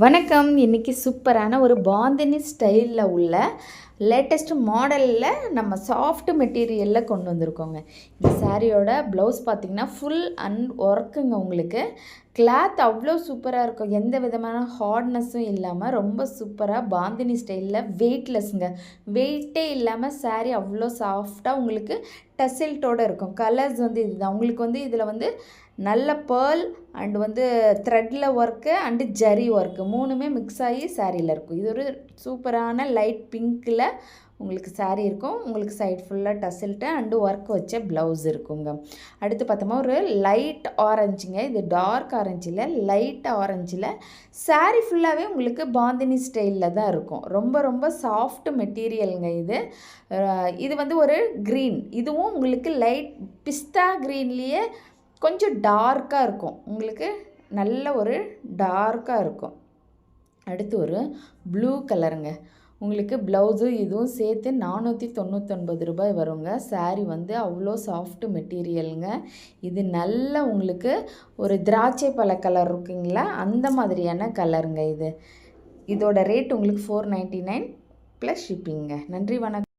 வணக்கம். இன்றைக்கி சூப்பரான ஒரு பாந்தினி ஸ்டைலில் உள்ள லேட்டஸ்ட் மாடலில் நம்ம சாஃப்ட் மெட்டீரியலில் கொண்டு வந்திருக்கோங்க. இந்த சாரியோட ப்ளவுஸ் பார்த்திங்கன்னா ஃபுல் ஒர்க்குங்க. உங்களுக்கு கிளாத் அவ்வளோ சூப்பராக இருக்கும். எந்த விதமான ஹார்ட்னஸும் இல்லாமல் ரொம்ப சூப்பராக பாந்தினி ஸ்டைலில் வெயிட்லெஸ்ங்க. வெயிட்டே இல்லாமல் சாரீ அவ்வளோ சாஃப்டாக உங்களுக்கு டசில்ட்டோடு இருக்கும். கலர்ஸ் இதுதான். உங்களுக்கு இதில் நல்ல பேர்ல் அண்டு த்ரெட்டில் ஒர்க்கு அண்டு ஜரி ஒர்க்கு மூணுமே மிக்ஸ் ஆகி சாரியில் இருக்கும். இது ஒரு சூப்பரான லைட் பிங்க்கில் உங்களுக்கு சாரீ இருக்கும். உங்களுக்கு சைட் ஃபுல்லாக டசில்ட்டு அண்டு ஒர்க் வச்ச ப்ளவுஸ் இருக்குங்க. அடுத்து பார்த்தோமா ஒரு லைட் ஆரஞ்சுங்க. இது டார்க் ஆரஞ்சில் லைட் ஆரஞ்சில் சாரீ ஃபுல்லாகவே உங்களுக்கு பாந்தினி ஸ்டைலில் தான் இருக்கும். ரொம்ப ரொம்ப சாஃப்ட் மெட்டீரியலுங்க. இது ஒரு க்ரீன். இதுவும் உங்களுக்கு லைட் பிஸ்தா க்ரீன்லேயே கொஞ்சம் டார்க்காக இருக்கும். உங்களுக்கு நல்ல ஒரு டார்க்காக இருக்கும். அடுத்து ஒரு ப்ளூ கலருங்க. உங்களுக்கு ப்ளவுஸு இதுவும் சேர்த்து 499 ரூபாய் வருங்க. சாரீ அவ்வளோ சாஃப்ட் மெட்டீரியலுங்க. இது நல்ல உங்களுக்கு ஒரு திராட்சை பழ கலர் இருக்குங்களா, அந்த மாதிரியான கலருங்க. இதோட ரேட் உங்களுக்கு 499 ப்ளஸ் ஷிப்பிங்க. நன்றி, வணக்கம்.